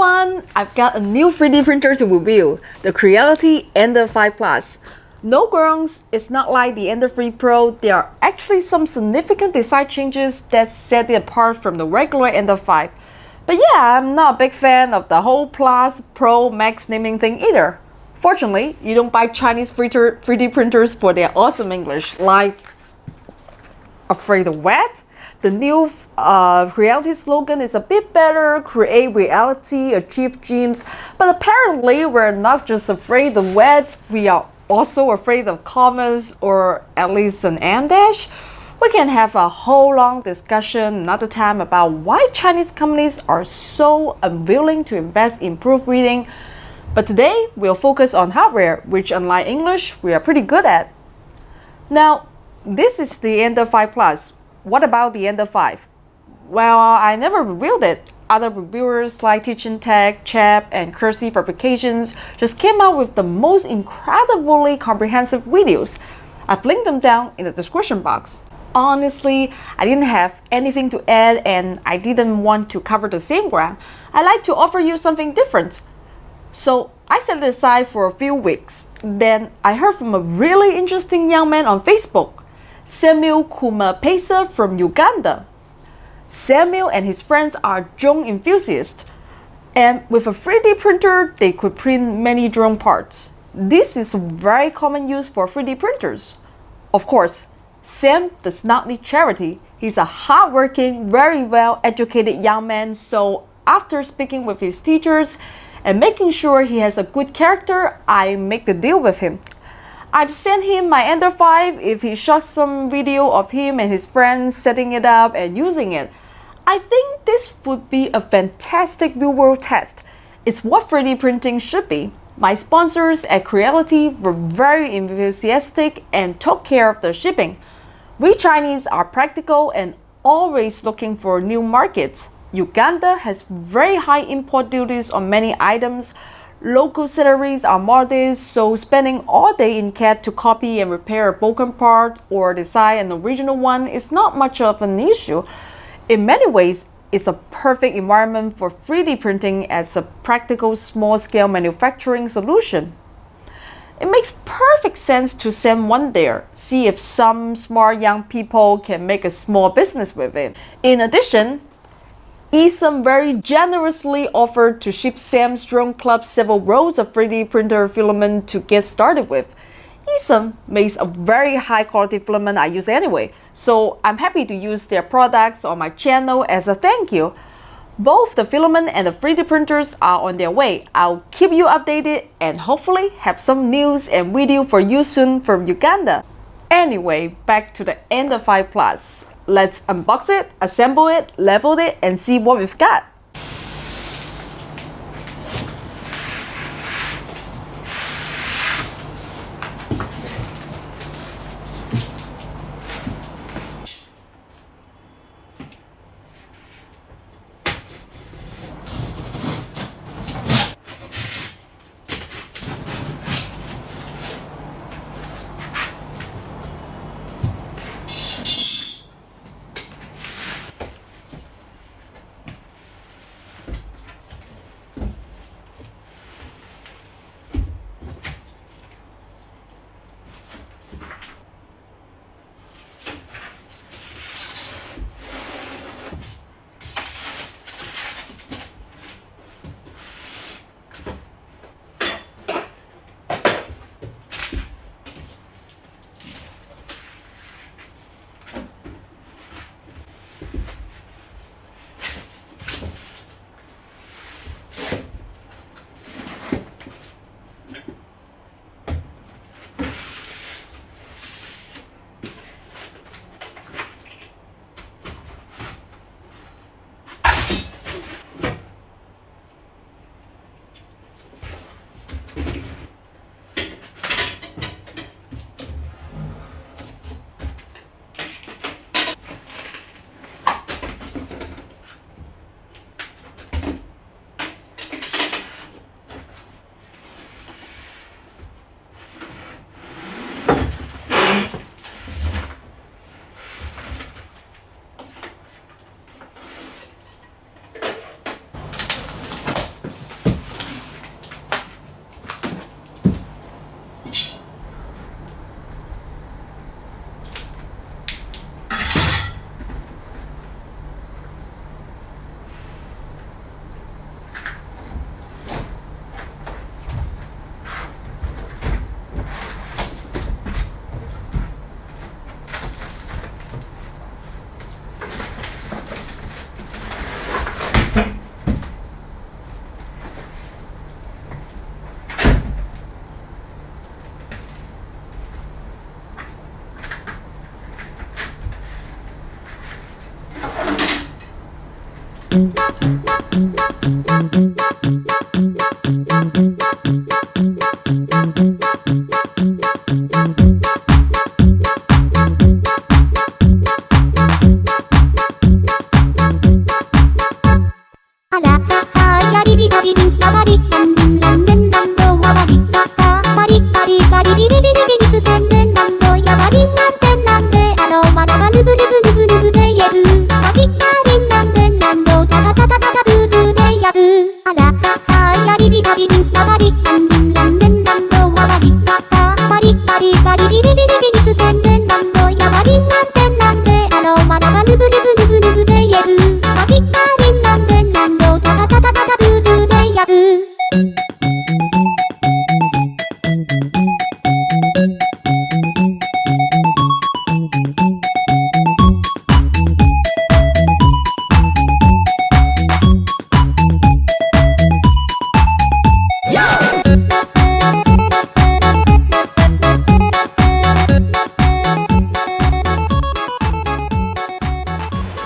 everyone! I've got a new 3D printer to review, the Creality Ender 5 Plus. No groans, it's not like the Ender 3 Pro. There are actually some significant design changes that set it apart from the regular Ender 5. But yeah, I'm not a big fan of the whole Plus, Pro, Max naming thing either. Fortunately, you don't buy Chinese 3D printers for their awesome English, like afraid of wet. The new Creality slogan is a bit better: create reality, achieve dreams. But apparently, we're not just afraid of wet, we are also afraid of commas, or at least an em dash. We can have a whole long discussion another time about why Chinese companies are so unwilling to invest in proofreading. But today, we'll focus on hardware, which unlike English, we are pretty good at. Now, this is the Ender 5 Plus. What about the Ender 5? Well, I never reviewed it. Other reviewers like Teaching Tech, Chap, and Cursive Fabrications just came out with the most incredibly comprehensive videos. I've linked them down in the description box. Honestly, I didn't have anything to add and I didn't want to cover the same ground. I like to offer you something different. So I set it aside for a few weeks. Then I heard from a really interesting young man on Facebook, Samuel Kumapesa from Uganda. Samuel and his friends are drone enthusiasts, and with a 3D printer, they could print many drone parts. This is a very common use for 3D printers. Of course, Sam does not need charity. He's a hardworking, very well-educated young man, so after speaking with his teachers and making sure he has a good character, I make the deal with him. I'd send him my Ender 5 if he shot some video of him and his friends setting it up and using it. I think this would be a fantastic real-world test. It's what 3D printing should be. My sponsors at Creality were very enthusiastic and took care of the shipping. We Chinese are practical and always looking for new markets. Uganda has very high import duties on many items. Local salaries are modest, so spending all day in CAD to copy and repair a broken part or design an original one is not much of an issue. In many ways, it's a perfect environment for 3D printing as a practical small-scale manufacturing solution. It makes perfect sense to send one there, see if some smart young people can make a small business with it. In addition, Eason very generously offered to ship Sam's Drone Club several rolls of 3D printer filament to get started with. Eason makes a very high quality filament I use anyway, so I'm happy to use their products on my channel as a thank you. Both the filament and the 3D printers are on their way. I'll keep you updated and hopefully have some news and video for you soon from Uganda. Anyway, back to the Ender 5 Plus. Let's unbox it, assemble it, level it, and see what we've got.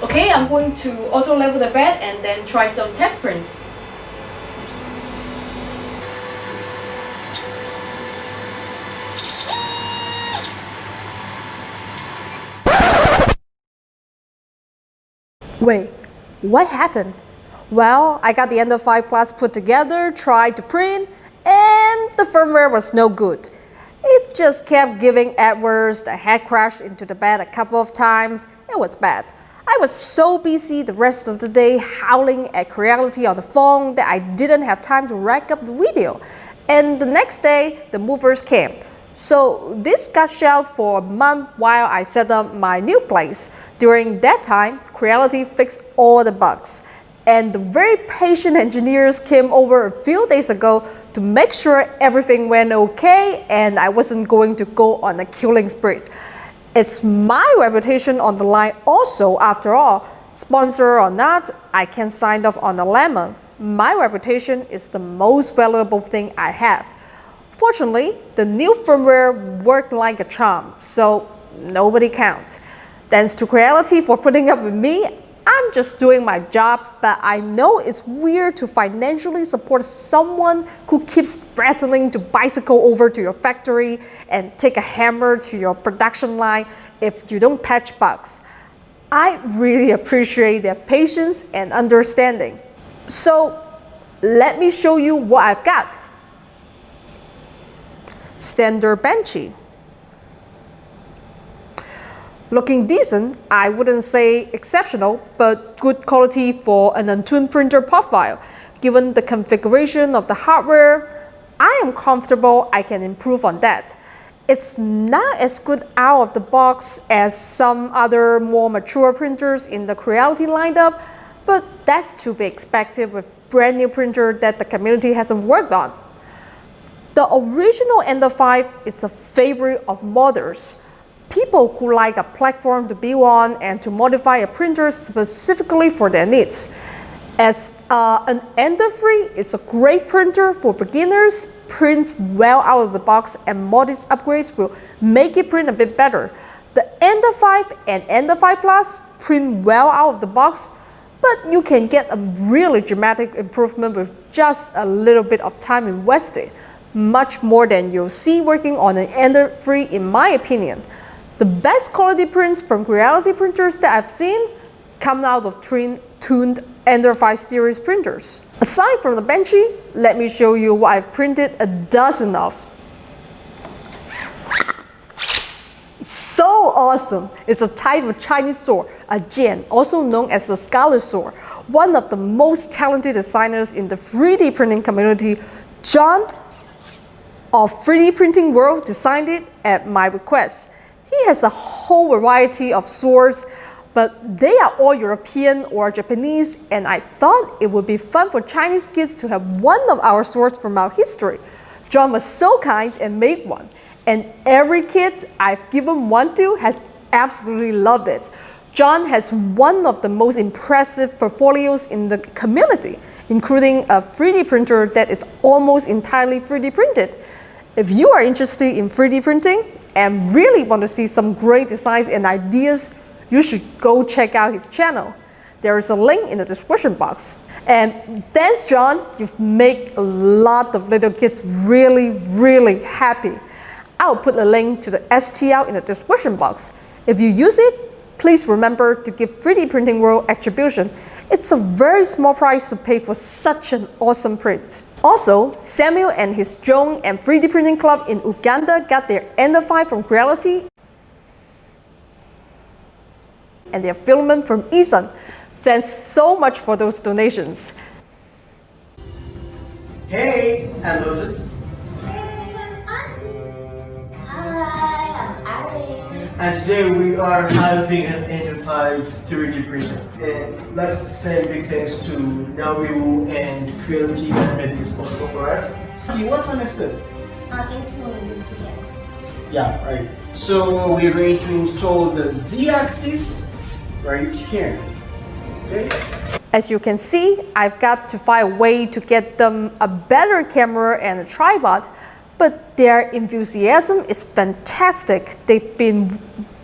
Okay, I'm going to auto level the bed and then try some test prints. Wait, what happened? Well, I got the Ender 5 Plus put together, tried to print, and the firmware was no good. It just kept giving errors, the head crashed into the bed a couple of times. It was bad. I was so busy the rest of the day howling at Creality on the phone that I didn't have time to rack up the video. And the next day, the movers came. So this got shelved for a month while I set up my new place. During that time, Creality fixed all the bugs. And the very patient engineers came over a few days ago to make sure everything went okay and I wasn't going to go on a killing spree. It's my reputation on the line also, after all. Sponsor or not, I can sign off on a lemon. My reputation is the most valuable thing I have. Fortunately, the new firmware worked like a charm, so nobody count. Thanks to Creality for putting up with me. I'm just doing my job, but I know it's weird to financially support someone who keeps threatening to bicycle over to your factory and take a hammer to your production line if you don't patch bugs. I really appreciate their patience and understanding. So let me show you what I've got. Standard benchy. Looking decent, I wouldn't say exceptional, but good quality for an untuned printer profile. Given the configuration of the hardware, I am comfortable I can improve on that. It's not as good out of the box as some other more mature printers in the Creality lineup, but that's to be expected with brand new printer that the community hasn't worked on. The original Ender 5 is a favorite of modders. People who like a platform to build on and to modify a printer specifically for their needs. As an Ender 3 is a great printer for beginners, prints well out of the box, and modest upgrades will make it print a bit better. The Ender 5 and Ender 5 Plus print well out of the box, but you can get a really dramatic improvement with just a little bit of time invested. Much more than you'll see working on an Ender 3 in my opinion. The best quality prints from Creality printers that I've seen come out of tuned Ender 5 series printers. Aside from the benchy, let me show you what I've printed a dozen of. So awesome! It's a type of Chinese sword, a jian, also known as the Scarlet Sword. One of the most talented designers in the 3D printing community, John of 3D Printing World, designed it at my request. He has a whole variety of swords, but they are all European or Japanese, and I thought it would be fun for Chinese kids to have one of our swords from our history. John was so kind and made one, and every kid I've given one to has absolutely loved it. John has one of the most impressive portfolios in the community, including a 3D printer that is almost entirely 3D printed. If you are interested in 3D printing and really want to see some great designs and ideas, you should go check out his channel. there is a link in the description box. And thanks, John, you've made a lot of little kids really happy. I'll put a link to the STL in the description box. If you use it, please remember to give 3D Printing World attribution. It's a very small price to pay for such an awesome print. Also, Samuel and his drone and 3D printing club in Uganda got their Ender 5 from Creality and their filament from Isan. Thanks so much for those donations. Hey, I'm Moses. And today we are having an Ender 5 3D printer. And I'd like to send big thanks to Nauru and Creality that made this possible for us. Okay, what's our next step? Installing the Z-axis. Yeah, right. So we're going to install the Z-axis right here. Okay? As you can see, I've got to find a way to get them a better camera and a tripod, but their enthusiasm is fantastic. They've been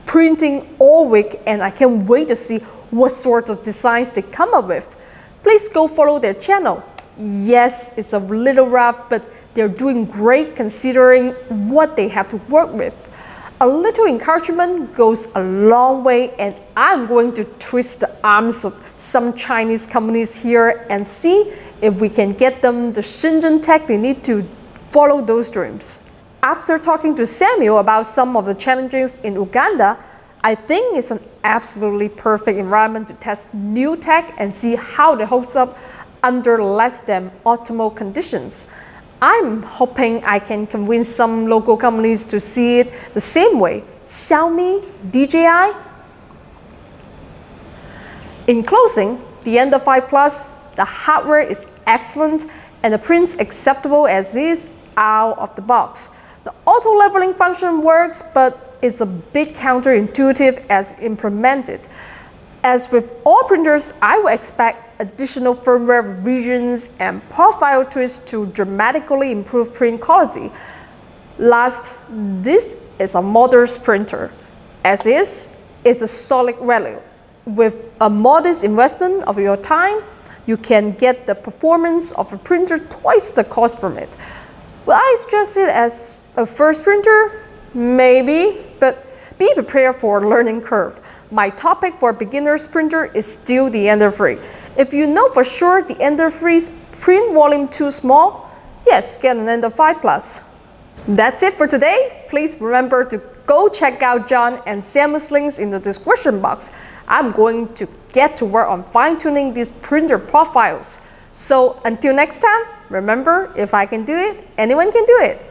printing all week and I can't wait to see what sorts of designs they come up with. Please go follow their channel. Yes, it's a little rough, but they're doing great considering what they have to work with. A little encouragement goes a long way, and I'm going to twist the arms of some Chinese companies here and see if we can get them the Shenzhen tech they need to follow those dreams. After talking to Samuel about some of the challenges in Uganda, I think it's an absolutely perfect environment to test new tech and see how it holds up under less than optimal conditions. I'm hoping I can convince some local companies to see it the same way. Xiaomi, DJI. In closing, the Ender 5 Plus, the hardware is excellent and the print's acceptable as is out of the box. The auto leveling function works, but it's a bit counterintuitive as implemented. As with all printers, I would expect additional firmware revisions and profile twists to dramatically improve print quality. Last, this is a modest printer. As is, it's a solid value. With a modest investment of your time, you can get the performance of a printer twice the cost from it. Will I suggest it as a first printer? Maybe, but be prepared for a learning curve. My top pick for a beginner's printer is still the Ender 3. If you know for sure the Ender 3's print volume too small, yes, get an Ender 5 Plus. That's it for today. Please remember to go check out John and Samuel's links in the description box. I'm going to get to work on fine-tuning these printer profiles. So until next time, remember, if I can do it, anyone can do it.